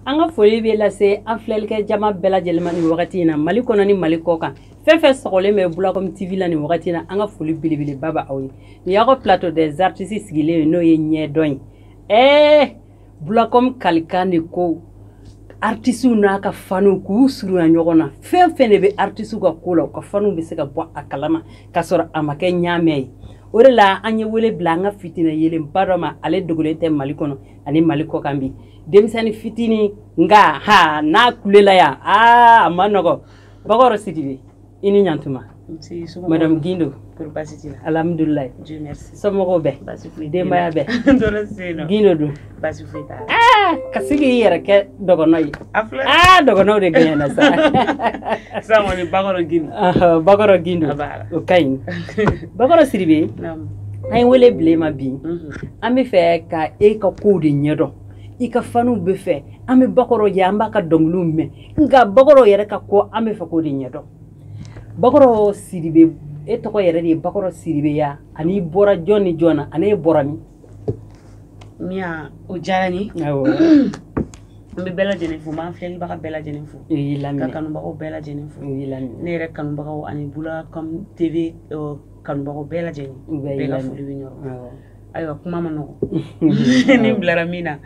an ka foli bɛ lase an filɛlikɛ jama bɛɛ lajɛlen ma nin wagati in na Mali kɔnɔ ni Mali kɔ kan fɛn fɛn sɔgɔlen bɛ Bulacom TV la nin wagati in na an ka foli belebeleba bɛ aw ye nin y'aw ka plateau des artistes sigilen ye n'o ye ɲɛdɔn ye Bulacom kalikan de ko artistes n'a ka faniw k'u surunya ɲɔgɔn na fɛn fɛn de bɛ artistes ka ko la u ka faniw bɛ se ka bɔ a kalama ka sɔrɔ a ma kɛ ɲaamɛ ye o de la an ye wele bila an ka fitina yelenba dɔ ma ale dogolen tɛ Mali kɔnɔ ani Mali kɔ kan bi denmisɛnnin fitinin nka n'a kulela yan a ma nɔgɔ Bakɔrɔ Sidibe i ni ɲantuma Madame Guindo alhamdulilayi somɔgɔw bɛɛ denbaya bɛɛ Guindo dun ka sigi i yɛrɛ kɛ dɔgɔnɔ ye dɔgɔnɔw de gɛɲɛna sa Bakɔrɔ Guindo o ka ɲi Bakɔrɔ Sidibe an ye wele bila ma bi an bɛ fɛ ka e ka kow de ɲɛdɔn i ka faniw bɛ fɛ an bɛ Bakɔrɔ ye an b'a ka dɔnkiliw mɛn nka Bakɔrɔ yɛrɛ ka ko an bɛ fɛ k'o de ɲɛdɔn Bakɔrɔ Sidibe e tɔgɔ yɛrɛ de ye Bakɔrɔ Sidibe ya ani bɔra jɔn ni jɔn na ani e bɔra min Mia o diyara n ye n bɛ bɛɛ lajɛlen fo n b'an filɛlibaga bɛɛ lajɛlen fo ka kanubagaw bɛɛ lajɛlen fo ne yɛrɛ kanubagaw ani Bulacom TV kanubagaw bɛɛ lajɛlen bɛɛ ka foli bɛ ɲɔgɔn ayiwa kuma ma nɔgɔ ni bilara min na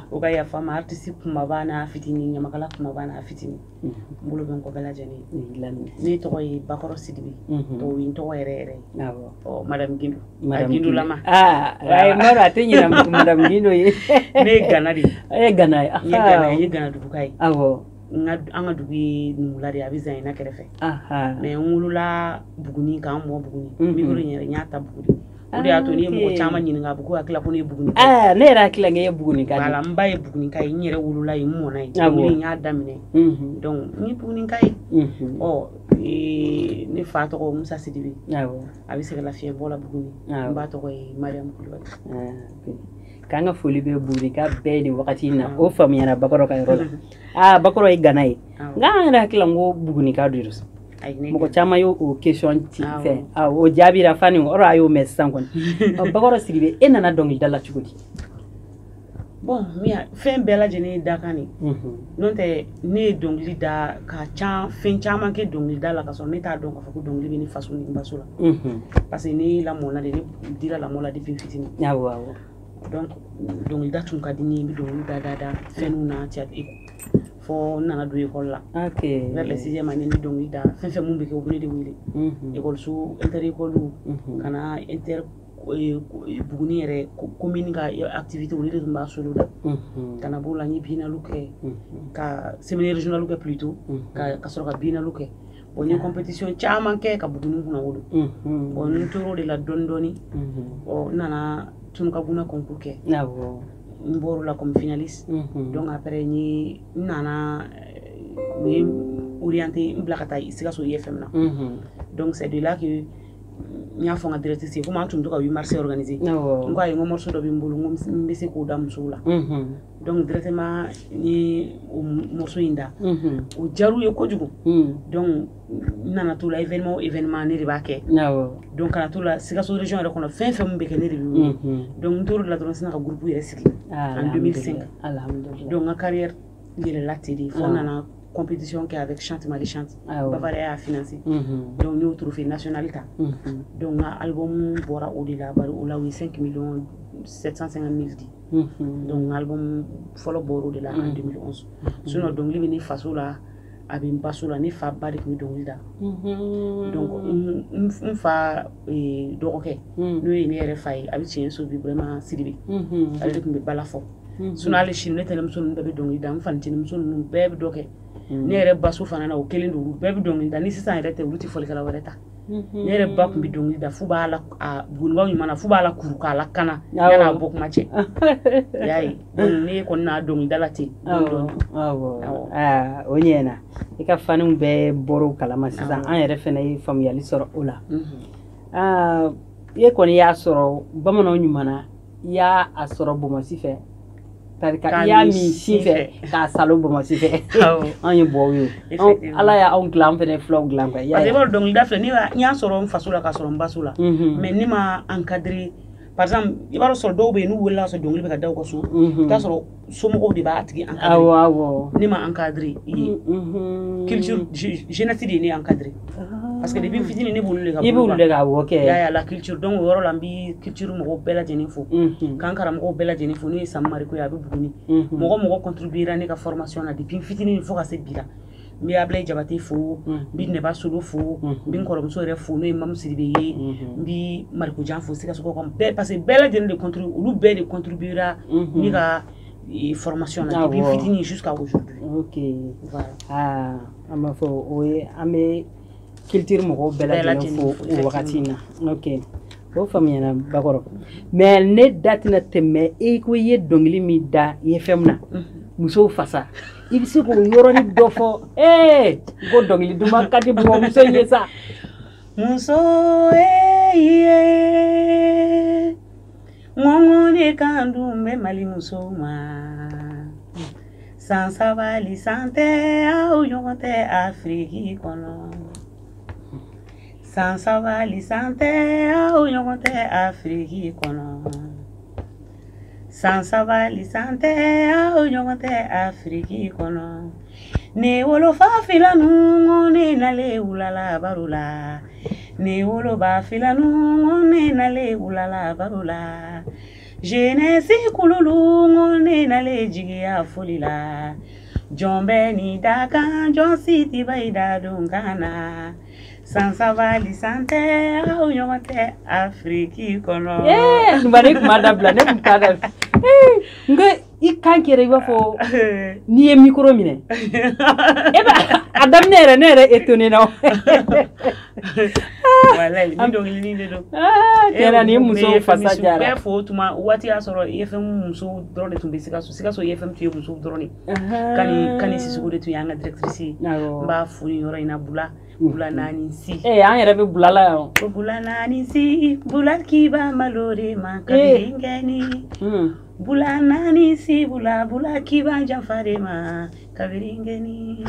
o ka yafa ma artiste kumaba n'a fitinin ɲamakala kumaba n'a fitinin n bolo bɛ n kɔ bɛɛ lajɛlen ne tɔgɔ ye Bakɔrɔ Sidibe o ye n tɔgɔ yɛrɛ yɛrɛ ye Madame Guindo Guindo lama Maro a tɛ ɲinɛ Madame Guindo ye ne ye Gana de ye Gana ye n ye Gana duguka ye an ka dugu ye Numula de a bɛ Zayina kɛrɛfɛ mais n wolola Buguni k'an mɔ Buguni micro in yɛrɛ n y'a ta Buguni o de y'a to ni ye mɔgɔ caman ɲininka a bɛ ko hakili ko ne ye Buguni ne yɛrɛ hakili la k'e ye Buguni ka voilà n ba ye Buguni ka ye n yɛrɛ wolola yen n mɔna yen n y'a daminɛ donc n ye Buguni ka ye ne fa tɔgɔ Musa Sidibe a bɛ Sɛgɛlafiɲɛ bɔ la Buguni n ba tɔgɔ ye Mariam Kulibali k'an ka foli bɛ Buguni ka bɛɛ ye nin wagati in na o faamuyara Bakɔrɔ ka yɔrɔ la Bakɔrɔ ye Gana ye nka an yɛrɛ hakili la n ko Buguni ka de don mɔgɔ caman y'o question ci fɛ o jaabira fani o a y'o mɛn sisan kɔni Bakɔrɔ Sidibe e nana dɔnkilida la cogo di bon Mia fɛn bɛɛ lajɛlen ye dakan de n'o tɛ ne ye dɔnkili da ka fɛn caman kɛ dɔnkilida la ka sɔrɔ ne t'a dɔn k'a fɔ ko dɔnkili bɛ ne faso ni n baso la parce que ne lamɔna de ne dira lamɔ la depuis fitinin donc dɔnkilida tun ka di ne ye n bɛ dɔnkili da fɛnw na fɔ n nana don école la vers le 6e année ni dɔnkili da fɛn fɛn mun bɛ kɛ u bɛ ne de wele écoleso inter-école ka na Buguni yɛrɛ commune ka activité olu de tun b'a solo da ka na b'o la n ye biennale kɛ ka séminaire régional kɛ plutôt ka sɔrɔ ka biennale kɛ bon n ye compétition caman kɛ ka Buguni kunna wolo bon n tor'o de la dɔɔni dɔɔni n nana Tunukabuna concours kɛ n bɔr'o la comme finaliste donc après n nana u ye orienté n bila ka taa Sikaso IFM na donc c'est de là que n y'a fɔ n ka directrice ye komi an tun bɛ to ka 8 mars organiser n ko ayi n ko morceau dɔ bɛ n bolo n ko n bɛ se k'o da musow la donc directement n ye o morceau in da o diyar'u ye kojugu donc n nana t'o la événement ne de b'a kɛ donc kana t'o la Sikaso région yɛrɛ kɔnɔ fɛn fɛn mun bɛ kɛ ne de bɛ wele donc n tor'o de la dɔrɔn n sina ka groupe yɛrɛ sigi en 2005 donc n ka carrière yɛlɛla ten de fo n nana compétition avec Chante Mali Chante Bavaria a financé donc nous trophée national ta donc un album bora au delà o la 5 750 000 di donc album follow bora de là en 2011 sinon donc li ni faso la abi baso la ni fa ba de ko donc da donc un fa dɔgɔkɛ no ye ne yɛrɛ fa ye abi tiɲɛ so bi vraiment Sidibe ale de kun bɛ bala fɔ sinon ale sini ne tɛnɛmuso ninnu bɛɛ bɛ dɔnkili da n fanicinimuso ninnu bɛɛ bɛ dɔ kɛ ne yɛrɛ baso fana na o kelen don bɛɛ bɛ dɔnkili da ni sisan yɛrɛ tɛ olu tɛ fɔlikɛla wɛrɛ ta ne yɛrɛ ba kun bɛ dɔnkili da fu b'a la Bugunibaw ɲuman na fu b'a la kuru k'a la kana yan'a bɔ kuma cɛ y'a ye donc ne kɔni n'a dɔnkilida la ten o ɲɛna i ka faniw bɛɛ bɔr'o kalama sisan an yɛrɛ fana ye faamuyali sɔrɔ o la e kɔni y'a sɔrɔ bamananw ɲuman na i y'a sɔrɔ Bamakɔ fɛ i y'a min sin fɛ k'a salo Bamakɔ fɛ an ye bɔw ye Ala y'anw dilan an fana filaw dilan quoi parce que i b'a dɔn dɔnkilida filɛ ne y'a sɔrɔ n faso la k'a sɔrɔ n baso la mais ne ma encadrer par exemple i b'a sɔrɔ dɔw bɛ yen n'u wulila sɔrɔ dɔnkili bɛ ka da u ka so i t'a sɔrɔ somɔgɔw de b'a tigi encadrer ne ma encadrer i ye culture jeunesse de ne encadrer parce que depuis fitini ne b'olu de ka i b'olu de ka wɔ kɛ ya la culture donc o yɔrɔ la n bɛ culture mɔgɔw bɛɛ lajɛlen fo k'an karamɔgɔw bɛɛ lajɛlen fo n'o ye Sam Mariko ye a bɛ Buguni mɔgɔ contribuera ne ka formation na depuis fitini fo ka se bi la n bɛ Ablaye Jabate fo n bɛ Neba Solo fo n bɛ n kɔrɔmuso yɛrɛ fo n'o ye Mamu Sidibe ye n bɛ Mariko Jan fo Sikasogo kɔnɔ bɛɛ parce que bɛɛ lajɛlen de contribuera olu bɛɛ de contribuera ne ka formation na depuis fitini jusqu'à aujourd'hui. Ok voilà an b'a fɔ o ye an bɛ culture mɔgɔw bɛɛ lajɛlen fo o wagati in na ok o faamuyana Bakɔrɔ mais ne da tɛna tɛmɛ e ko i ye dɔnkili min da IFM na musow fasa i bɛ se k'o yɔrɔnin dɔ fɔ ko dɔnkili duman ka di muso ye sa muso ŋɔŋɔ de kan dun bɛ Mali musow ma san sabali san tɛ aw ɲɔgɔn tɛ Afiriki kɔnɔ san sabali san tɛ aw ɲɔgɔn tɛ Afiriki kɔnɔ san sabali san tɛ aw ɲɔgɔn tɛ Afiriki kɔnɔ ne wolofa filanu ne nalen wulala baro la ne woloba filanu ne nalen wulala baro la jeunesse kululu ne nalen jigiya foli la jɔn bɛ ni da kan jɔn si tɛ bali da don kan na san sabali san tɛ aw ɲɔgɔn tɛ Afiriki kɔnɔ Numari kuma dabila ne kun t'a da nka i kan kɛra i b'a fɔ n'i ye micro minɛ a daminɛ yɛrɛ ne yɛrɛ étonné na walayi ni dɔnkilinin de don kɛra ni musow fasa jara bɛɛ fo tuma waati y'a sɔrɔ IFM musow dɔrɔn de tun bɛ Sikaso IFM tun ye musow dɔrɔn de Kani Sisoko de tun ye an ka directrice ye n b'a fo nin yɔrɔ in na Bula Nani Si an yɛrɛ bɛ Bulala yan o Bula Nani Si Bula kiba malo de ma kabiringɛni Bula Nani Si Bula kiba janfa de ma kabiringɛni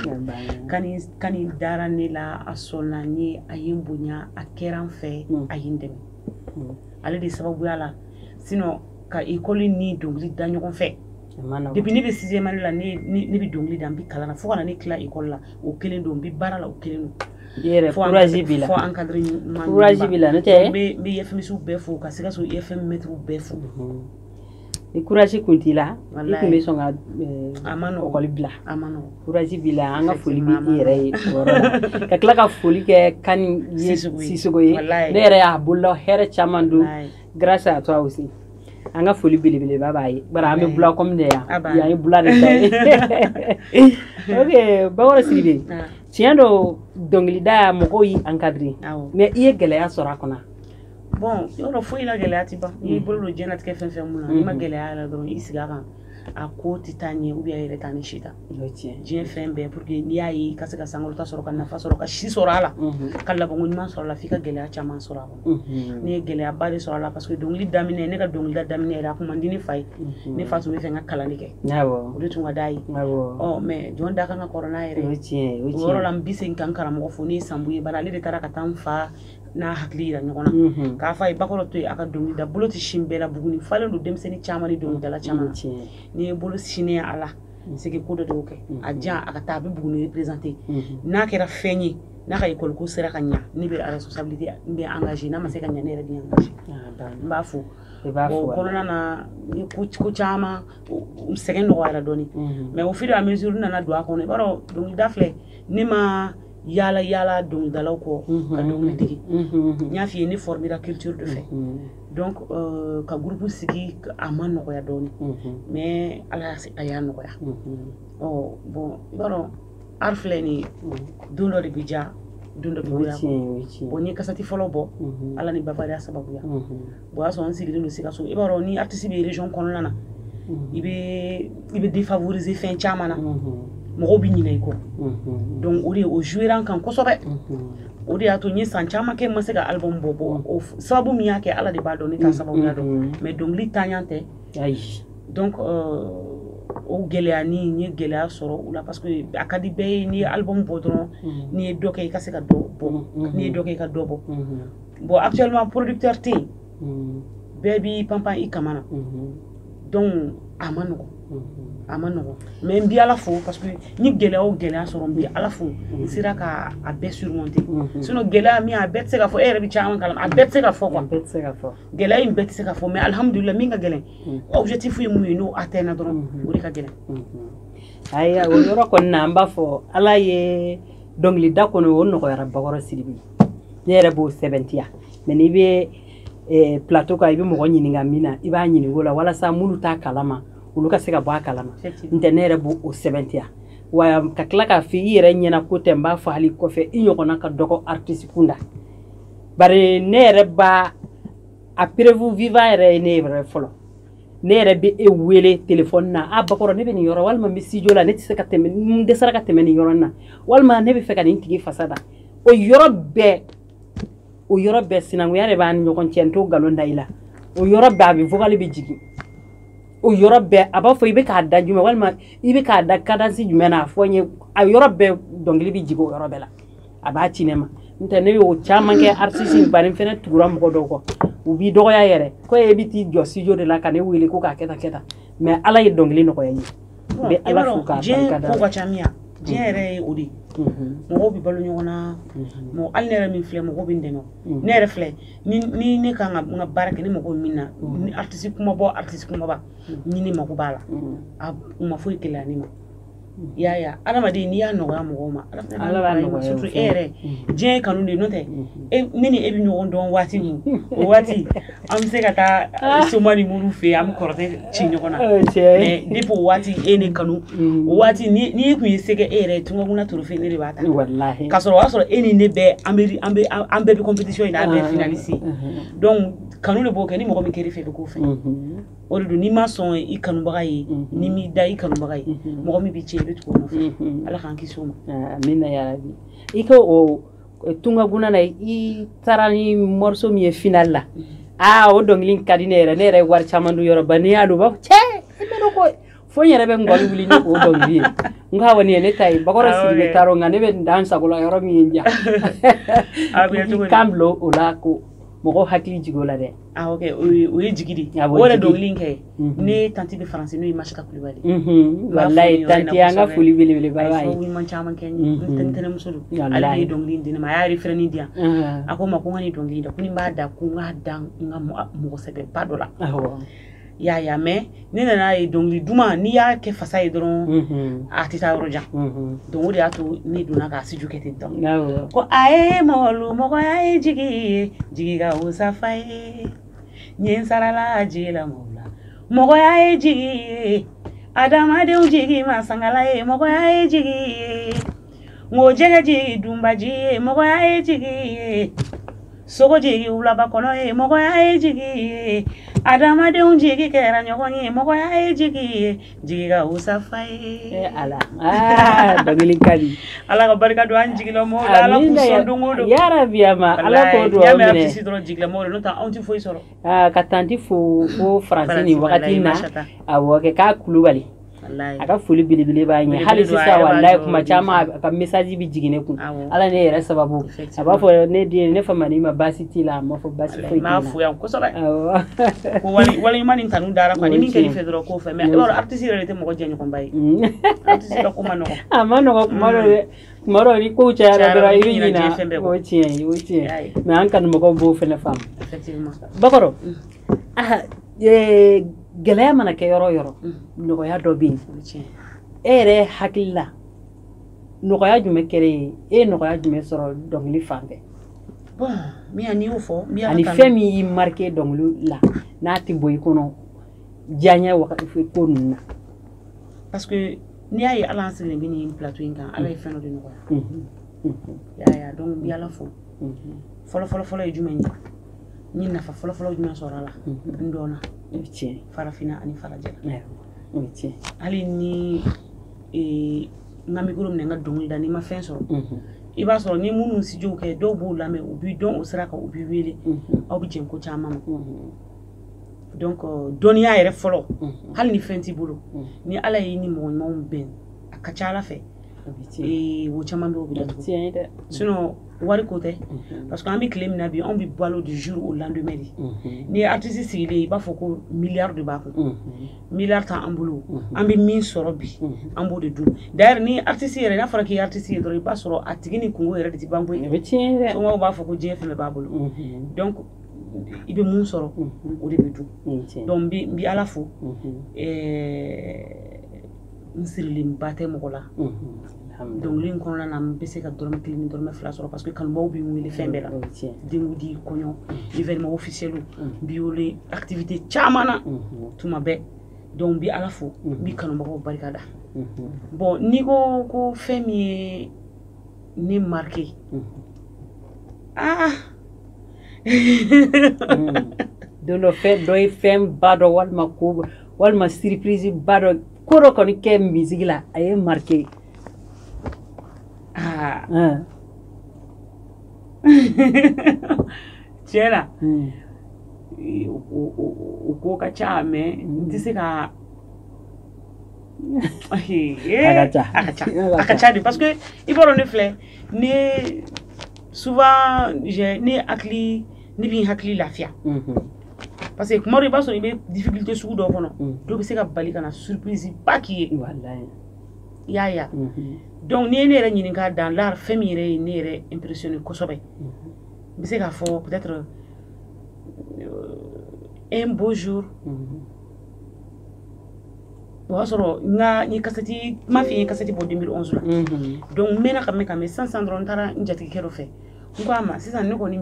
kani dara ne la a sɔnna n ye a ye n bonya a kɛra n fɛ a ye n dɛmɛ ale de sababuya la sinon ka école ni dɔnkili da ɲɔgɔn fɛ depuis ne bɛ 6e année la ne bɛ dɔnkili da n bɛ kalan na fo kana ne tila école la o kelen don n bɛ baara la o kelen don yɛrɛ courage b'i la fo encadré courage b'i la n'o tɛ n bɛ IFMiw bɛɛ fo ka Sikaso IFM maîtres bɛɛ fo ni courage kun t'i la i tun bɛ sɔn ka école bila a ma nɔgɔn courage b'i la an ka foli b'i yɛrɛ ye o yɔrɔ la ka tila ka foli kɛ Kani Sisoko ye ne yɛrɛ y'a bolola hɛrɛ caman don grâce à toi aussi an ka foli belebeleba b'a ye bari an bɛ Bula comme de yan ye Bula de ta ye ok Bakɔrɔ Sidibe tiɲɛ don dɔnkilida mɔgɔw y'i encadrer mais i ye gɛlɛya sɔrɔ a kɔnɔ bon yɔrɔ foyi la gɛlɛya ti ban n'i bolo don diɲɛlatigɛ fɛn fɛn mun na n'i ma gɛlɛya la dɔrɔn i sigi a kan a ko tɛ taa ɲɛ ou bien a yɛrɛ taa ni si ta diɲɛ fɛn bɛɛ pour que n'i y'a ye i ka se ka sankɔrɔta sɔrɔ ka nafa sɔrɔ ka si sɔrɔ a la ka labanko ɲuman sɔrɔ a la f'i ka gɛlɛya caman sɔrɔ a kɔnɔ ne ye gɛlɛyaba de sɔrɔ a la parce que dɔnkili daminɛ ne ka dɔnkilida daminɛ yɛrɛ a kun man di ne fa ye ne fa tun bɛ fɛ n ka kalan de kɛ o de tun ka d'a ye mais jɔn da kan ka kɔrɔ n'a yɛrɛ ye o yɔrɔ la n bɛ segin ka n karamɔgɔ fo ne ye Sambu ye bari ale de taara ka taa n fa n'a hakili yira ɲɔgɔn na k'a fɔ a ye Bakɔrɔ to yen a ka dɔnkilida bolo tɛ sin bɛɛ la Buguni falen don denmisɛnnin caman ni dɔnkilidala caman n'i ye bolo sinɛ a la sigi ko dɔ de y'o kɛ a jan a ka taa a bɛ Buguni représenter n'a kɛra fɛn ye n'a ka école ko sera ka ɲa ne bɛ responsabilité n bɛ engagé n'a ma se ka ɲa ne yɛrɛ bɛ engagé n b'a fo o kɔnɔna na ni ko caman sɛgɛn nɔgɔyara dɔɔnin mais au fur et à mesure nana don a kɔnɔ i b'a dɔn dɔnkilida filɛ ne ma yala dɔnkilidalaw kɔ ka dɔnkili dege n y'a f'i ye ne formera culture de fɛ donc ka groupe sigi a ma nɔgɔya dɔɔnin mais ala a y'a nɔgɔya bon i b'a dɔn art filɛ nin ye don dɔ de bɛ diya don dɔ bɛ goya bon n ye kasati fɔlɔ bɔ ala ni bavariya sababuya bon o y'a sɔrɔ n sigilen don Sikaso i b'a dɔn ni artiste bɛ région kɔnɔna na i bɛ défavoriser fɛn caman na mɔgɔw bɛ ɲinɛ i kɔ donc o de o jouera an kan kosɛbɛ o de y'a to n ye san caman kɛ n ma se ka album bɔ o sababu min y'a kɛ ala de b'a dɔn ne t'a sababuya dɔn mais dɔnkili taaɲan tɛ donc o gɛlɛya n ye gɛlɛya sɔrɔ o la parce que a ka di bɛɛ ye n'i ye album bɔ dɔrɔn n'i ye dɔ kɛ i ka se ka dɔ bɔ n'i ye dɔ kɛ i ka dɔ bɔ bon actuellement producteur tɛ yen bɛɛ pampan i kamana donc a ma nɔgɔn mais n bi Ala fo parce que ni gɛlɛya o gɛlɛya sɔrɔ n bi Ala fo n sera ka a bɛɛ surmonter sinon gɛlɛya min a bɛɛ tɛ se ka fɔ e yɛrɛ bɛ caman kalama a bɛɛ tɛ se ka fɔ quoi gɛlɛya in bɛɛ tɛ se ka fɔ mais alhamdulillah min ka gɛlɛn objectif ye mun ye n'o atteindre dɔrɔn o de ka gɛlɛn ayiwa o yɔrɔ kɔni na an b'a fɔ Ala ye dɔnkilida kɔnɔ o nɔgɔyara Bakɔrɔ Sidibe ne yɛrɛ b'o sɛbɛntiya mais n'i bɛ plateau kan i bɛ mɔgɔ ɲininka min na i b'a ɲininka o la walasa minnu t'a kalama olu ka se ka bɔ a kalama n'tɛ ne yɛrɛ b'o sɛbɛntiya wa ka tila k'a fɔ i yɛrɛ ɲɛna ko tɛ n b'a fɔ hali kɔfɛ i ɲɔgɔnna ka dɔgɔ artiste kunda bari ne yɛrɛ b'a a preuve vivant yɛrɛ ye ne yɛrɛ fɔlɔ ne yɛrɛ bɛ e wele téléphone na a Bakɔrɔ ne bɛ nin yɔrɔ walima n bɛ studio la ne tɛ se ka tɛmɛ n dɛsɛra ka tɛmɛ nin yɔrɔ in na walima ne bɛ fɛ ka nin tigi fasa da o yɔrɔ bɛɛ sinankunya de b'a ni ɲɔgɔn cɛ n t'o nkalon da i la o yɔrɔ bɛɛ a bɛ vocal bɛ jigin o yɔrɔ bɛɛ a b'a fɔ i bɛ k'a da jumɛn walima i bɛ k'a da cadence jumɛn na a fɔ n ye a yɔrɔ bɛɛ dɔnkili bɛ jigin o yɔrɔ bɛɛ la a b'a ci ne ma n'tɛ ne y'o caman kɛ artiste bari fɛnɛ tugura mɔgɔ dɔw kɔ u b'i dɔgɔya yɛrɛ ko e bɛ t'i jɔ studio de la ka ne wele ko k'a kɛ tan mais Ala ye dɔnkili nɔgɔya n ye n bɛ Ala fo k'a barika da diɲɛ ko ka ca min ya diɲɛ yɛrɛ ye o de mɔgɔw bɛ balo ɲɔgɔn na hali ne yɛrɛ min filɛ mɔgɔw bɛ n dɛmɛ ne yɛrɛ filɛ ni ne kan ka n ka baara kɛ ni mɔgɔw min na ni artiste kumaba ni ne mako b'a la u ma foyi gɛlɛya ne ma y'a adamaden n'i y'a nɔgɔya mɔgɔw ma Ala b'a nɔgɔya surtout e yɛrɛ diɲɛ ye kanu de n'o tɛ ne ni e bɛ ɲɔgɔn dɔn waati min o waati an bɛ se ka taa soma ni muru fɛ yen an bɛ kɔrɔtɛ ci ɲɔgɔn na mais depuis o waati e ne kanu o waati ni e kun ye se kɛ e yɛrɛ tunga trophée ne de b'a ta k'a sɔrɔ o y'a sɔrɔ e ni ne bɛɛ an bɛɛ bɛ compétition in na an bɛɛ finaliste donc kanu de b'o kɛ ni mɔgɔ min kɛr'i fɛ bɛ k'o fɛ o de don n'i ma sɔn i kanubaga ye n'i m'i da i kanubaga ye mɔgɔ min bɛ cɛ i bɛ tugu o nɔfɛ Ala k'an kisi o ma amina yarabi i ko o tungaguna na i taara ni morceau min ye final la o dɔnkili ka di ne yɛrɛ ye wari caman don yɔrɔ ba n'i y'a don u b'a fɔ cɛ i mɛna ko fo n yɛrɛ bɛ ngɔli wuli ni o dɔnkili ye n ka kɔni ye ne ta ye Bakɔrɔ Sidibe taara nka ne bɛ n dan sago la yɔrɔ min ye n diya i kan bila o la ko mɔgɔw hakili jigin o la dɛ ok o ye jigi de o yɛrɛ dɔnkili kɛ ne tanti bɛ faransi n'o ye Masika Kulibali wallahi tanti an ka foli belebeleba b'a ye a ye fɛn caman kɛ n tɛnɛmuso don ale de ye dɔnkili di ne ma a y'a refrain di yan a ko n ma ko n ka nin dɔnkili da ko ni n b'a da ko n k'a da n ka mɔgɔ sɛbɛba dɔ la y'a mais ne nana ye dɔnkili duman n'i y'a kɛ fasa ye dɔrɔn a tɛ taa yɔrɔ jan donc o de y'a to ne donna k'a studio kɛ ten tɔ ko a ye mɔgɔya ye jigi ye jigi ka wusa fa ye n ye n sarala jigi la mɔgɔ la mɔgɔya ye jigi ye adamadenw jigi ma sangala ye mɔgɔya ye jigi ye n ko jɛgɛ jigi dunbaji ye mɔgɔya ye jigi ye sogo jigi wulaba kɔnɔ ye mɔgɔya ye jigi ye adamadenw jigi kɛra ɲɔgɔn ye mɔgɔya ye jigi ye jigi ka wusa fa ye Ala dɔnkili ka di Ala ka barika don an jigilamɔgɔw la Ala k'u sɔn don o don yarabi ama Ala k'o duwawu minɛ n'i y'a mɛn artiste dɔrɔn jigilamɔgɔ de n'o tɛ anw tɛ foyi sɔrɔ ka tanti fo ko faransi nin wagati in na awɔ k'a Kulubali a ka foli belebele b'a ɲɛ hali sisan wallahi kuma caman a ka message bɛ jigin ne kun Ala ne yɛrɛ sababu a b'a fɔ ne den ne famani ma baasi t'i la a ma fɔ baasi foyi t'i la m'a fo yan kosɛbɛ ko waliɲuman nin tanu dara quoi ni min kɛr'i fɛ dɔrɔn k'o fɛ mais alors artiste yɛrɛ de tɛ mɔgɔ jɛɲɔgɔnba ye artiste ka ko ma nɔgɔn a ma nɔgɔn kuma dɔ dɛ kuma dɔ ni kow cayara dɔrɔn i bɛ ɲinɛ o tiɲɛ mais an kanumɔgɔw b'o fɛnɛ faamu Bakɔrɔ gɛlɛya mana kɛ yɔrɔ o yɔrɔ nɔgɔya dɔ bɛ yen e yɛrɛ hakili la nɔgɔya jumɛn kɛra ye e ye nɔgɔya jumɛn sɔrɔ dɔnkili fan fɛ bon Mia n'i y'o fɔ ani fɛn min y'i marqué dɔnkili la n'a tɛ bɔ i kɔnɔ diyaɲɛ wagati ko ninnu na parce que n'i y'a ye Ala an sigilen bɛ nin plateau in kan Ala ye fɛn dɔ de nɔgɔya y'a donc n bɛ Ala fo fɔlɔ ye jumɛn ye n ye nafa fɔlɔ jumɛn sɔrɔ a la n dɔnna farafinna ani farajɛla hali ni n ka micro minɛ n ka dɔnkili da n'i ma fɛn sɔrɔ i b'a sɔrɔ ni minnu studio kɛ dɔw b'u lamɛn u b'i dɔn o sira kan u b'i wele aw bɛ jɛn ko caman ma donc dɔnniya yɛrɛ fɔlɔ hali ni fɛn t'i bolo ni Ala y'i ni mɔgɔ ɲumanw bɛn a ka ca Ala fɛ et wo caman bɛ o bɛ datugu sinon wari ko tɛ parce que an bɛ tile min na bi anw bɛ balo du jour au lendemain de ni ye artiste sigilen i b'a fɔ ko milliard de b'a kun milliard t'an bolo an bɛ min sɔrɔ bi an b'o de dun d'ailleurs ni artiste yɛrɛ n'a fɔra k'i ye artiste ye dɔrɔn i b'a sɔrɔ a tigi ni kungo yɛrɛ de tɛ ban koyi sɔngɔw b'a fɔ ko diɲɛ fɛn bɛɛ b'a bolo donc i bɛ mun sɔrɔ o de bɛ dun donc n bɛ Ala fo n sirilenba tɛ mɔgɔ la dɔnkili in kɔnɔna na n bɛ se ka dɔrɔmɛ 1 ni dɔrɔmɛ 2 sɔrɔ parce que kanubaw bɛ n wele fɛn bɛɛ la denkundi di kɔɲɔ événement officiel n b'i wele activité caman na tuma bɛɛ donc n bɛ Ala fo n bɛ kanubagaw barika da bon n'i ko fɛn min ye ne marqué don dɔ fɛn dɔ ye fɛn ba dɔ walima surprise ba dɔ ko dɔ kɔni kɛ musique la a ye marqué tiɲɛ la o ko ka ca mais n tɛ se ka a ka ca de parce que i b'a dɔn ne filɛ ne souvent ne bɛ n hakili lafiya parce que kuma dɔ i b'a sɔrɔ i bɛ difficulté sugu dɔ kɔnɔ dɔ bɛ se ka bali ka na surprise ba k'i ye i y'a ye donc n'i ye ne yɛrɛ ɲininka dans l'art fɛn min yɛrɛ ye ne yɛrɛ impressionné kosɛbɛ n bɛ se k'a fɔ peut-être un beau jour o y'a sɔrɔ n ye cassette m'a f'i ye cassette bɔ 2011 la donc n mɛnna ka mɛn sisan dɔrɔn n taara n jatigikɛ dɔ fɛ n ko a ma sisan ne kɔni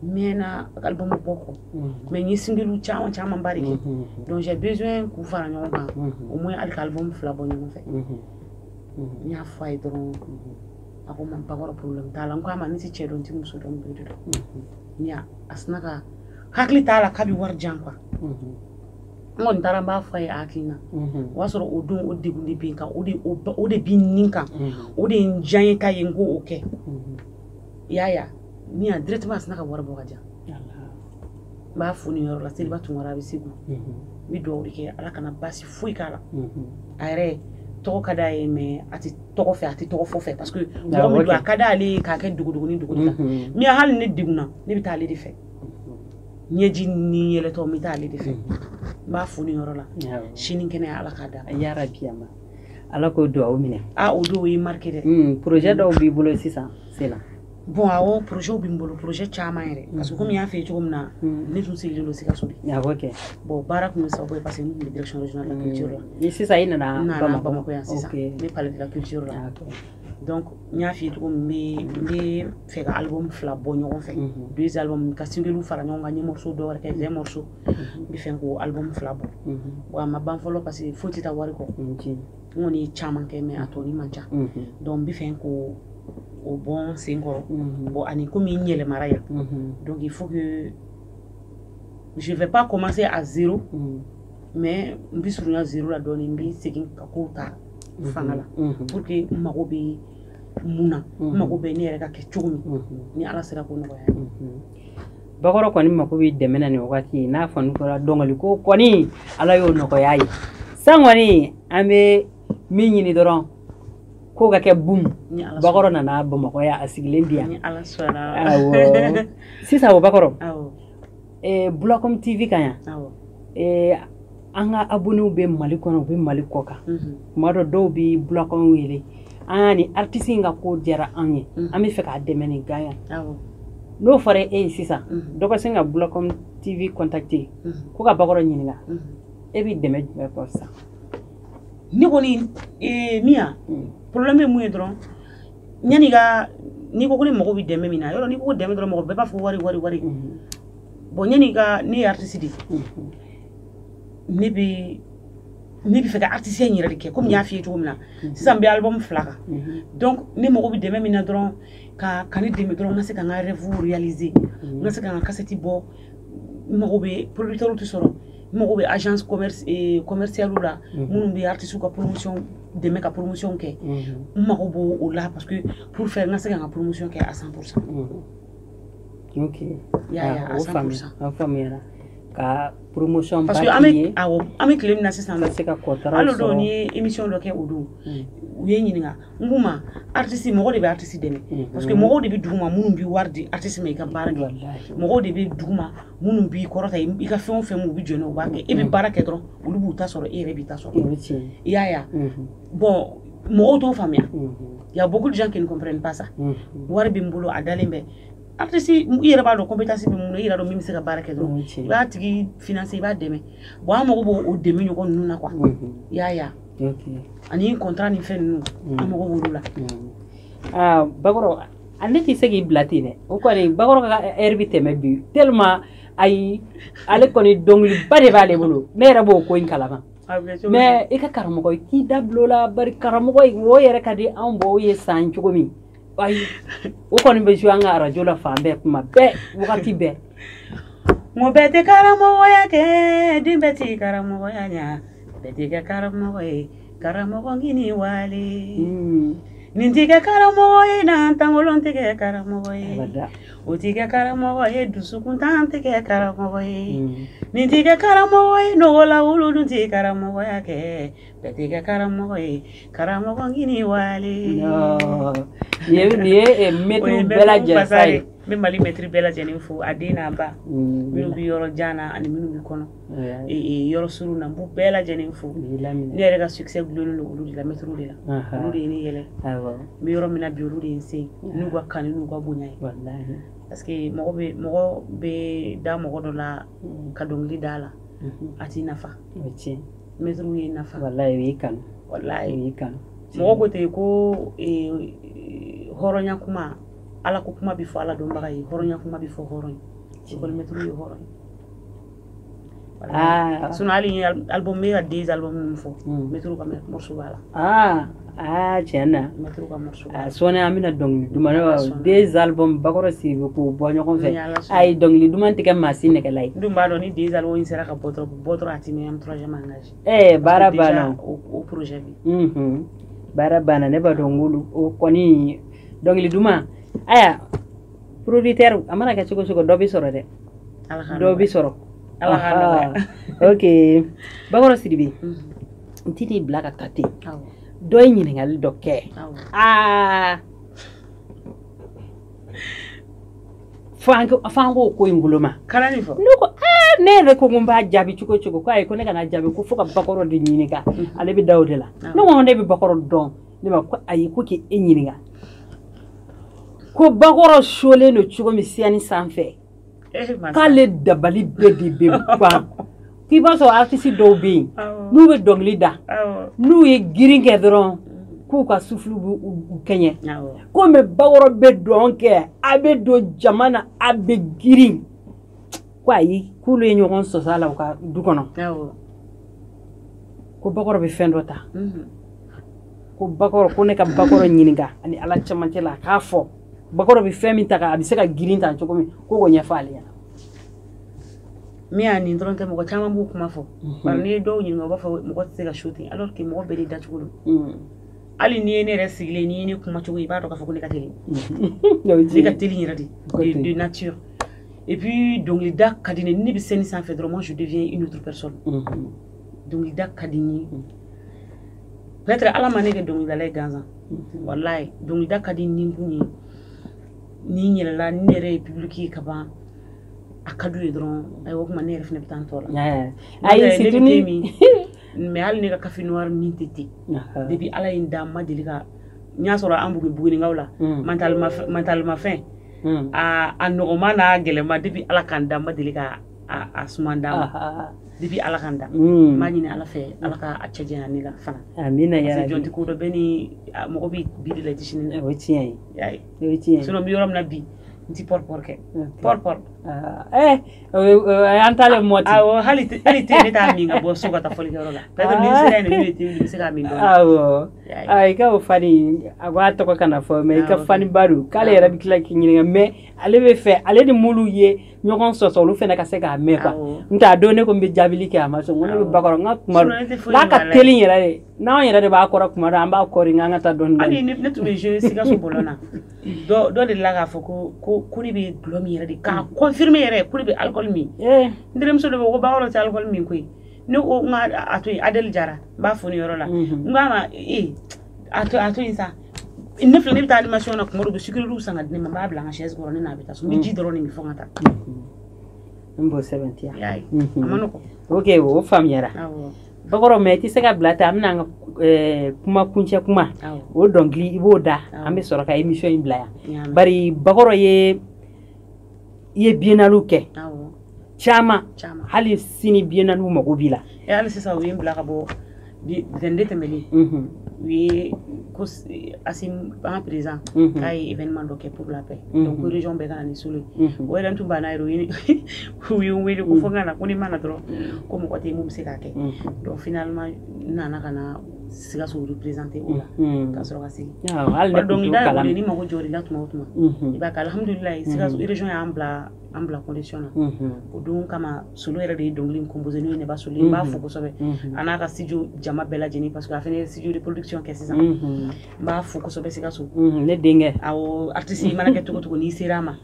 mɛnna album bɔ kɔ mais n ye single caman ba de kɛ donc j'ai besoin k'u fara ɲɔgɔn kan au moins hali ka album 2 bɔ ɲɔgɔn fɛ n y'a fɔ a ye dɔrɔn a ko man bakɔrɔ problème t'a la n ko a ma ne tɛ cɛ dɔn n tɛ muso dɔn n bɛ de dɔn a sina ka hakili t'a la k'a bɛ wari jan quoi n kɔni taara n b'a fɔ a ye a hakilina o y'a sɔrɔ o don o degun de bɛ n kan o de bɛ nin kan o de ye n diya ye k'a ye n k'o kɛ i y'a ye ni a directement a sina ka wari bɔ ka jan n b'a fo nin yɔrɔ la Seliba Tunkara a bɛ Segu n bɛ dugawu de kɛ Ala kana baasi foyi k'a la a yɛrɛ tɔgɔ ka d'a ye mais a tɛ tɔgɔ fɛ a tɛ tɔgɔ fɔ fɛ parce que mɔgɔ min don a ka d'ale ye k'a kɛ dogo ni dogo la mais hali ne degunna ne bɛ taa ale de fɛ ɲɛji ni yɛlɛtɔ n bɛ taa ale de fɛ n b'a fo nin yɔrɔ la sini kɛnɛya Ala k'a d'a ma yarabi ama Ala k'o dugawu minɛ o don o ye marqué dɛ projet dɔw b'i bolo sisan Sela bon awɔ projet bɛ n bolo projet caman yɛrɛ parce que comme n y'a f'i ye cogo min na ne tun sigilen don Sikaso de bon baara tun ye sababu ye parce que n tun bɛ direction régionale de la culture la ni sisan i nana Bamakɔ yan sisan n bɛ palais de la culture la donc n y'a f'i ye cogo min n bɛ fɛ ka album 2 bɔ ɲɔgɔn fɛ 2 albums ka single fara ɲɔgɔn kan n ye morceau dɔ wɛrɛ kɛ 20 morceaux n bɛ fɛ k'o album 2 bɔ bon a ma ban fɔlɔ parce que foyi tɛ taa wari kɔ n kɔni ye caman kɛ mais a tɔnin man ca donc n bɛ fɛ k'o bon sen kɔrɔ bon ani komi n yɛlɛmara yan donc il faut que je vais pas commencer à 0 mais n bɛ surunya 0 la dɔɔni n bɛ segin ka kow ta fanga la pour que n mago bɛ mun na n mago bɛ ne yɛrɛ ka kɛ cogo min ni Ala sera k'o nɔgɔya Bakɔrɔ kɔni mako bɛ dɛmɛ na nin wagati n'a fɔni kɛra dɔnkili ko kɔni Ala y'o nɔgɔya ye san kɔni an bɛ min ɲini dɔrɔn ko ka kɛ boom Bakɔrɔ nana Bamakɔ yan a sigilen bi yan sisan o Bakɔrɔ Bulacom TV kan yan an ka abonnés bɛ Mali kɔnɔ u bɛ Mali kɔ kan tuma dɔw bɛ Bulacom wele an ni artiste in ka ko diyara an ye an bɛ fɛ k'a dɛmɛ nin gan yan n'o fɔra e ye sisan dɔ ka sin ka Bulacom TV contacter ko ka Bakɔrɔ ɲininka e bɛ dɛmɛ jumɛn kɔ sisan ne kɔni Mia problème bɛ mun ye dɔrɔn n'i ko ko ne mago bɛ dɛmɛ min na yɔrɔ n'i ko dɛmɛ dɔrɔn mɔgɔ bɛɛ b'a fɔ wari bon ne ye artiste de ne bɛ fɛ ka artiste in yɛrɛ de kɛ comme n y'a f'i ye cogo min na sisan n bɛ album 2 kan donc ne mago bɛ dɛmɛ min na dɔrɔn ka ne dɛmɛ dɔrɔn n ka se ka n ka rêve réaliser n ka se ka n ka cassette bɔ n mago bɛ producteur tɛ sɔrɔ n mago bɛ agence commerciale la minnu bɛ artiste ka promotion dɛmɛ ka promotion kɛ n mago b'o o la parce que pour faire n ka se ka n ka promotion kɛ à 100%. Ok, à 100%. An faamuyara ka promotion parce que ame tile min na sisan se ka kɔtara hali dɔw ni ye émission dɔ kɛ o don u ye ɲininka n k'u ma artiste mɔgɔ de bɛ artiste dɛmɛ parce que mɔgɔw de bɛ dugu ma minnu bɛ wari di artiste ma i ka baara kɛ mɔgɔw de bɛ dugu ma minnu b'i kɔrɔta i ka fɛn o fɛn u bɛ jɔn u b'a kɛ e bɛ baara kɛ dɔrɔn olu b'u ta sɔrɔ e yɛrɛ b'i ta sɔrɔ i y'a ye bon mɔgɔw t'o faamuya il y a beaucoup de gens qui ne comprennent pas ça wari bɛ n bolo a dalen bɛ artiste i yɛrɛ b'a dɔn compétence bɛ mun na i yɛrɛ dɔn min bɛ se ka baara kɛ dɔrɔn i b'a tigi financer i b'a dɛmɛ bon an mago b'o dɛmɛ ɲɔgɔn ninnu na quoi i y'a ye ani contrat ni fɛn ninnu an mago b'olu la Bakɔrɔ ale tɛ se k'i bila ten dɛ o kɔni Bakɔrɔ ka heure bɛ tɛmɛ bi tellement ayi ale kɔni dɔnkiliba de b'ale bolo ne yɛrɛ b'o ko in kalama mais i ka karamɔgɔ k'i da bilo la bari karamɔgɔ o yɛrɛ ka di anw bɔw ye san cogo min ayi o kɔni bɛ jouer an ka radio la fan bɛɛ kuma bɛɛ wagati bɛɛ mo bɛɛ tɛ karamɔgɔya kɛ den bɛɛ tɛ karamɔgɔya ɲa bɛɛ tɛ kɛ karamɔgɔ ye karamɔgɔ ŋini wale nin tɛ kɛ karamɔgɔ ye n'an tankolon tɛ kɛ karamɔgɔ ye o tɛ kɛ karamɔgɔ ye dusukuntan tɛ kɛ karamɔgɔ ye nin tɛ kɛ karamɔgɔ ye nɔgɔla wolo dun tɛ karamɔgɔya kɛ bɛɛ tɛ kɛ karamɔgɔ ye karamɔgɔ ŋini wale nin ye maître bɛɛ lajɛlen sa ye n bɛ Mali maître bɛɛ lajɛlen fo a den n'a ba minnu bɛ yɔrɔ jan na ani minnu bɛ kɔnɔ yɔrɔ suru na n b'u bɛɛ lajɛlen fo ne yɛrɛ ka succès gulonnen don olu de la maître de la olu de ye ne yɛlɛ n bɛ yɔrɔ min na bi olu de ye n se n'u ka kanu n'u ka bonya ye parce que mɔgɔ bɛ da mɔgɔ dɔ la ka dɔnkili da la a t'i nafa maître ye nafa wallahi o y'i kanu wallahi o y'i kanu mɔgɔ ko ten ko hɔrɔnya kuma ala ko kuma bɛ fɔ ala dɔnbaga ye hɔrɔnya kuma bɛ fɔ hɔrɔn ye école maître ye hɔrɔn ye sinon hali ye album bɛ ka 10 album min fɔ maître ka morceau b'a la tiɲɛ na maître ka morceau sɔɔni an bɛna dɔnkili duman ne 10 album Bakɔrɔ Sidibe k'o bɔ ɲɔgɔn fɛ ayi dɔnkili duman tɛ kɛ maa si nɛgɛla ye n dun b'a dɔn ni 10 album in sera ka bɔ dɔrɔn a tɛ mɛn an 3e engagé baara banna o projet bi baara banna ne b'a dɔn k'olu o kɔni dɔnkili duman aya producteur a mana kɛ cogo cogo dɔ bɛ sɔrɔ dɛ dɔ bɛ sɔrɔ ok Bakɔrɔ Sidibe n tɛ n'i bila ka taa ten dɔ ye ɲininkali dɔ kɛ f'an k'o ko in bolo ma kalani fɔ ne ko ne yɛrɛ ko n b'a jaabi cogo cogo ko ayi ko ne kana jaabi ko fo ka Bakɔrɔ de ɲininka ale bɛ da o de la ne ko ne bɛ Bakɔrɔ dɔn ne ma ko ayi ko k'e ɲininka ko Bakɔrɔ solen don cogo min scène sanfɛ k'ale dabali bɛɛ de bɛ ban k'i b'a sɔrɔ artiste dɔw bɛ yen n'u bɛ dɔnkili da n'u ye girin kɛ dɔrɔn k'u ka souffle b'u kɛɲɛ ko mais Bakɔrɔ bɛ dɔn kɛ a bɛ don jama na a bɛ girin ko ayi k'olu ye ɲɔgɔn sɔsɔ a la u ka du kɔnɔ ko Bakɔrɔ bɛ fɛn dɔ ta ko Bakɔrɔ ko ne ka Bakɔrɔ ɲininka ani ala cɛmancɛ la k'a fɔ Bakɔrɔ bɛ fɛn min ta a bɛ se ka girin ta cogo min ko k'o ɲɛfɔ ale ɲɛna min y'a nin dɔrɔn tɛ mɔgɔ caman b'u kuma fɔ bari n'i ye dɔw ɲininka u b'a fɔ mɔgɔ tɛ se ka show ten alors que mɔgɔ bɛɛ de dacogo don hali n'i ye ne yɛrɛ sigilen n'i ye ne kuma cogo i b'a dɔn k'a fɔ ko ne ka teli ne ka teli yɛrɛ de nature et puis dɔnkilida ka di ne bɛ scène sanfɛ dɔrɔn moi je deviens une autre personne dɔnkilida ka di n ye peut-être ala ma ne kɛ dɔnkilidala ye gansan wallahi dɔnkilida ka di ni kun ye ni n yɛlɛla ni ne yɛrɛ ye public ye ka ban a ka d'u ye dɔrɔn ayiwa o kuma ne yɛrɛ fana bɛ taa n tɔ la ayi surtout ni mais hali ne ka café noir min tɛ ten depuis ala ye n da n ma deli ka n y'a sɔrɔ an bugunikaw la mentalemafɛn a nɔgɔma n'a gɛlɛma depuis ala ka n da n ma deli ka a suma d'a ma depuis ala ka n da n b'a ɲini ala fɛ ala ka a cɛ janya ne la fana amina yarabi parce que jɔn tɛ ko dɔ bɛ ni mɔgɔ bɛ bi de la i tɛ sini o ye tiɲɛ ye o ye tiɲɛ ye sinon n bɛ yɔrɔ min na bi n tɛ pɔrɔpɔrɔ kɛ pɔrɔpɔrɔ an t'ale mɔti awɔ hali te ne t'a min ka bɔ so ka taa fɔlikɛyɔrɔ la peut-être ni sera yen ne bɛ se k'a min dɔɔni awɔ i ka o fani a b'a tɔgɔ kana fɔ mais i ka fani ba don k'ale yɛrɛ bɛ tila k'i ɲininka mais ale bɛ fɛ ale ni mulu ye ɲɔgɔn sɔsɔ olu fana ka se k'a mɛn quoi n t'a dɔn ne ko n bɛ jaabili kɛ a ma sɔn n ko ne bɛ Bakɔrɔ n ka kuma n'a ka teli yɛrɛ de n'anw yɛrɛ de b'a kɔrɔ kuma dɔ an b'a kɔri n k'an ka taa dɔɔni dɔɔni hali ne tun bɛ jouer Sikaso bɔlɔn na dɔ de la k'a fɔ ko ne bɛ gulɔ min yɛrɛ de k'a kɔ confirmer yɛrɛ kulu bɛ alcool min n terimuso dɔ bɛ ko bakɔrɔ tɛ alcool min koyi ne ko n ka a to yen Adèle Jara n b'a fɔ ni yɔrɔ la n k'a ma a to yen sa ne filɛ ne bɛ taa animation na kuma dɔ u bɛ sucreries san ka di ne ma n b'a bila n ka chaise kɔrɔ ne n'a bɛ taa so n bɛ ji dɔrɔn de min fɔ n ka taa n b'o sɛbɛntiya a ma nɔgɔn ok o faamuyara bakɔrɔ mais i tɛ se ka bila ten an bɛna an ka kuma kuncɛ kuma o dɔnkili i b'o da an bɛ sɔrɔ ka émission in bila yan bari bakɔrɔ ye biennale kɛ caman hali sini biennale mago b'i la hali sisan u ye n bila ka bɔ 22 tɛmɛlen u ye ko Asim an président k'a ye événement dɔ kɛ pour la paix donc région bɛɛ ka na ni solo o yɛrɛ tun banna yɛrɛ u ye n wele ko fɔ n ka na ko ni ma na dɔrɔn ko mɔgɔ tɛ yen mun bɛ se k'a kɛ donc finalement n nana ka na Sikaso représenter o la ka sɔrɔ ka segin dɔnkilida ye o de ni mago jɔr'i la tuma o tuma i b'a kɛ alhamdulilayi Sikaso région y'an bila condition na o don kama solo yɛrɛ de ye dɔnkili in composé n'o ye Neba Solo n b'a fɔ kosɛbɛ a n'a ka studio jama bɛɛ lajɛlen parce que a fana ye studio de production kɛ sisan n b'a fɔ kosɛbɛ Sikaso ne denkɛ awɔ artiste i mana kɛ cogo cogo n'i sera a ma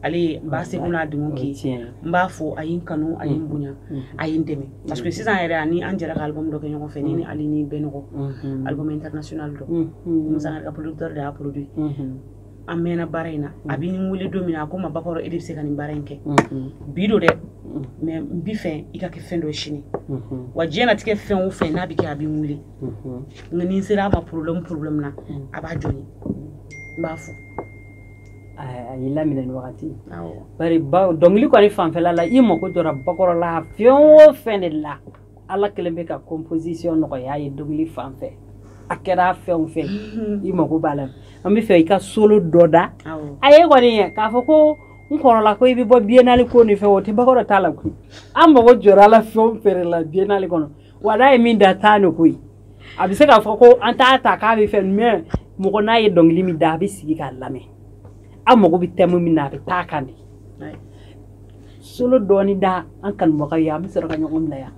ale n b'a seko n'a dunun kɛ n b'a fɔ a ye n kanu a ye n bonya a ye n dɛmɛ parce que sisan yɛrɛ ani an jɛra ka album dɔ kɛ ɲɔgɔn fɛ ni ale ni Bɛnɔgɔ album international dɔ Musa ka producteur de y'a produit an mɛnna baara in na a bɛ n wele don min na a ko n ma Bakɔrɔ e de bɛ se ka nin baara in kɛ bi do dɛ mais n b'i fɛ i ka kɛ fɛn dɔ sini wa diɲɛlatigɛ fɛn o fɛn n'a bɛ kɛ a bɛ n wele nka ni n sera a ma problème na a b'a jɔ n ye n b'a fɔ a y'i laminɛ nin wagati bari dɔnkili kɔni fanfɛla la i mako jɔra Bakɔrɔ la fɛn o fɛn de la Ala kɛlen bɛ ka composition nɔgɔya ye dɔnkili fanfɛ a kɛra fɛn o fɛn i mako b'a la an bɛ fɛ i ka solo dɔ da a ye kɔni ye k'a fɔ ko n kɔrɔla ko i bɛ bɔ biennale ko nin fɛ o tɛ Bakɔrɔ t'a la koyi an mako jɔra a la fɛn o fɛn la biennale kɔnɔ wa n'a ye min da taa ni koyi a bɛ se k'a fɔ ko an t'a ta k'a bɛ fɛn mais mɔgɔ n'a ye dɔnkili min da a bɛ sigi k'a lamɛn an mako bɛ thème min na a bɛ taa kan de solo dɔɔni da an kanubagaw ye an bɛ sɔrɔ ka ɲɔgɔn bila yan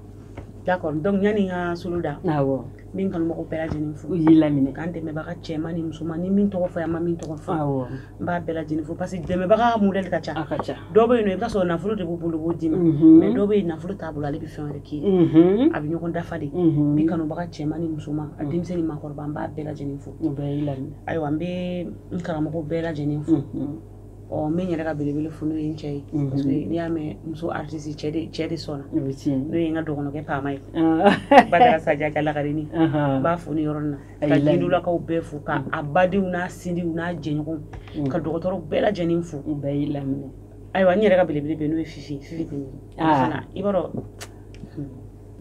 d'accord donc yani n ka solo da awɔ min kanubagaw bɛɛ lajɛlen fo u y'i laminɛ k'an dɛmɛbaga cɛman ni musoman ni min tɔgɔ fɔ yan ma min tɔgɔ fɔ n b'a bɛɛ lajɛlen fo parce que dɛmɛbaga modèle ka ca dɔw bɛ yen nɔ i bɛ taa sɔrɔ nafolo de b'u bolo u b'o d'i ma mais dɔw bɛ yen nafolo t'a bolo ale bɛ fɛn wɛrɛ k'i ye a bɛ ɲɔgɔn dafa de min kanubaga cɛman ni musoman a denmisɛnnin ni maakɔrɔba n b'a bɛɛ lajɛlen fo ayiwa n bɛ n karamɔgɔ bɛɛ lajɛlen fo min yɛrɛ ka belebele fo n'o ye n cɛ ye parce que n'i y'a mɛn muso artiste cɛ de sɔnna n'o ye n ka dɔgɔnɔkɛ Paama ye Badara Sadia Jalakarini n b'a fo ni yɔrɔ nin na ka Gindulakaw bɛɛ fo ka a badenw n'a sindiw n'a jɛɲɔgɔnw ka dɔgɔtɔrɔ bɛɛ lajɛlen fo ayiwa n yɛrɛ ka belebele bɛ n'o ye Fifi Tɛnbeli fana i b'a dɔn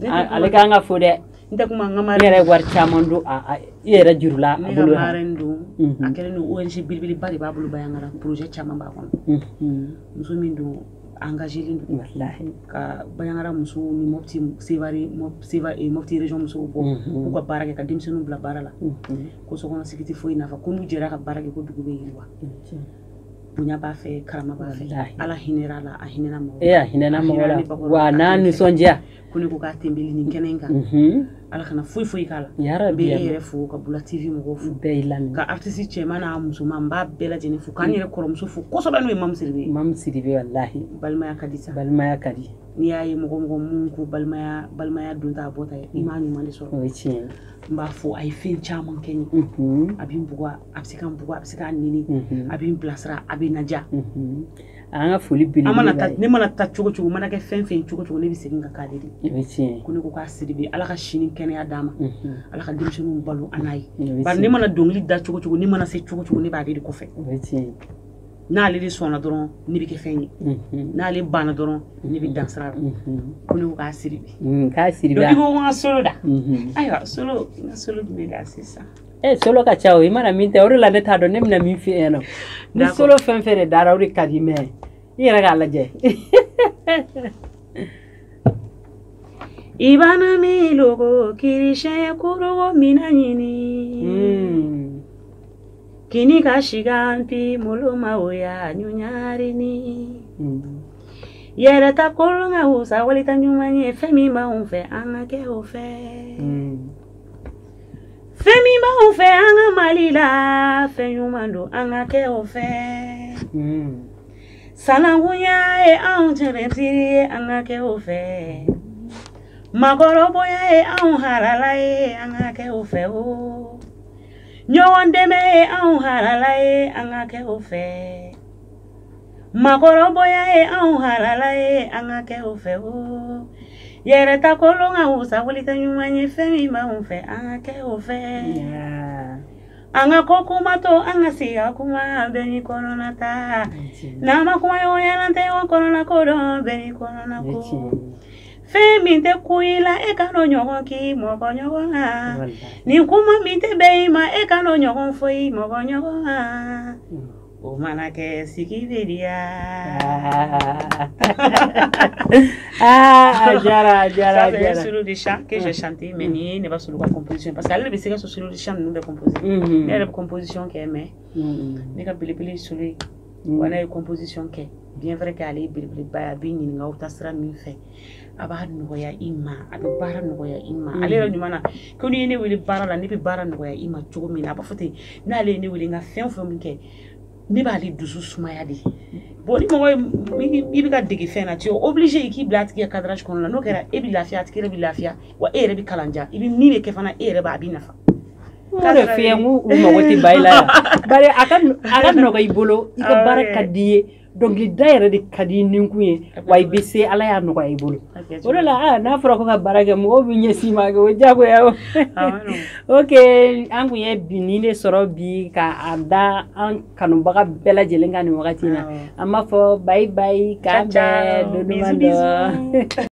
ale k'an ka fo dɛ n tɛ kuma n ka marraine yɛrɛ wari caman don i yɛrɛ jurula a bolo ne ka marraine don a kɛlen don ONG belebeleba de b'a bolo Bayaŋara projet caman b'a kɔnɔ muso min don engagélen don ka Bayaŋara musow ni Mopti Mopti région musow bɔ k'u ka baara kɛ ka denmisɛnninw bila baara la ko sokɔnɔ sigi tɛ foyi nafa ko n'u jɛra ka baara kɛ ko dugu bɛ yiriwa bonya b'a fɛ karama b'a fɛ Ala hinɛra la a hinɛna mɔgɔ a hinɛna mɔgɔ la wa n'a nisɔndiya ko ne ko k'a tɛnbeli nin kɛnɛ in kan Ala kana foyi k'a la n bɛ e yɛrɛ fo ka Bula TV mɔgɔw fo bɛɛ lamɛn ka artiste cɛman n'a musoman n b'a bɛɛ lajɛlen fo k'an yɛrɛ kɔrɔmuso fo kosɛbɛ n'o ye Mamu Sidibe wallahi balimaya ka di sa balimaya ka di n'i y'a ye mɔgɔ mun ko balimaya don ta a bɔta ye i m'a ɲuman de sɔrɔ o ye tiɲɛ n b'a fɔ a ye fɛn caman kɛ n ye a bɛ n bugɔ a bɛ se ka n bugɔ a bɛ se k'a nɛni a bɛ n bilasira a bɛ n ladiya an ka foli belebele ne mana taa cogo cogo mana kɛ fɛn cogo cogo ne bɛ segin ka k'ale de o ye tiɲɛ ko ne ko k'a Sidibe Ala ka sini kɛnɛya d'a ma Ala ka denmisɛnninw balo a n'a ye bari ne mana dɔnkili da cogo cogo ne mana se cogo cogo ne b'ale de kɔfɛ o ye tiɲɛ n'ale de sɔnna dɔrɔn ne bɛ kɛ fɛn ye n'ale banna dɔrɔn ne bɛ dan sira la ko ne ko k'a Sidibe donc i ko n ka solo da ayiwa solo n ka solo jumɛn de y'a sisan solo ka ca o i mana min tɛ o de la ne t'a dɔn ne bɛna min f'i ɲɛna ni solo fɛn fɛn de dara o de ka di mɛ i yɛrɛ k'a lajɛ Ibana mi logo kirishe kurogo mina ɲini kini ka shigampi moloma oya nyunyarini yɛrɛ ta kolonga usa walita ɲuman ye fɛn min b'anw fɛ an ka kɛ o fɛ fɛn min b'anw fɛ an ka Mali la fɛn ɲuman don an ka kɛ o fɛ Sanangunya e anw cɛrɛtiri an ka kɛ o fɛ makɔrɔbonya e anw halala ye an ka kɛ o fɛ o ɲɔgɔn dɛmɛ e anw halala ye an ka kɛ o fɛ makɔrɔbonya e anw halala ye an ka kɛ o fɛ o yɛrɛta kolon ka wusa wuli tɛ ɲuman ye fɛn min b'anw fɛ an ka kɛ o fɛ an ka ko kuma to an ka siga kuma bɛɛ ni kɔnɔna ta n'an ma kuma ɲɔgɔn tɛ ɲɔgɔn kɔnɔna ko dɔn bɛɛ ni kɔnɔna ko fɛn min tɛ ku i la e ka n'o ɲɔgɔn k'i mɔgɔ ɲɔgɔn na nin kuma min tɛ bɛn i ma e ka n'o ɲɔgɔn fɔ i mɔgɔ ɲɔgɔn na o mana kɛ sigi bɛ diya jara solo de chant que j'ai chanté mais ni ne va solo ka composition parce que ale bɛ se ka solo de chant ninnu bɛ composer ne yɛrɛ bɛ composition kɛ mais ne ka belebele solo ye wa n'a ye composition kɛ bien vrai que ale ye belebeleba ye a bɛ ɲininka aw ta sira min fɛ a b'a nɔgɔya i ma a bɛ baara nɔgɔya i ma ale yɛrɛ ɲuman na ko n'i ye ne wele baara la ne bɛ baara nɔgɔya i ma cogo min na a b'a fɔ ten n'ale ye ne wele n ka fɛn o fɛn min kɛ ne b'ale dusu sumaya de bon ni mɔgɔ i bɛ ka dege fɛn na tu es obligé i k'i bila a tigi ka cadrage kɔnɔ la n'o kɛra e bɛ lafiya a tigi yɛrɛ bɛ lafiya wa e yɛrɛ bɛ kalandiya i bɛ min bɛ kɛ fana e yɛrɛ b'a b'i nafa. Mo de fɛ n ko u mago tɛ ba i la bari a ka nɔgɔ i bolo i ka baara ka di ye dɔnkilida yɛrɛ de ka di ni kun ye wa i bɛ se ala y'a nɔgɔya i bolo o de la n'a fɔra ko ka baara kɛ mɔgɔw bɛ ɲɛsin ma kɛ o diyagoya o ok an kun ye bi ni de sɔrɔ bi ka a da an kanubaga bɛɛ lajɛlen ka nin wagati na an b'a fɔ bye bye k'an bɛɛ don dɔ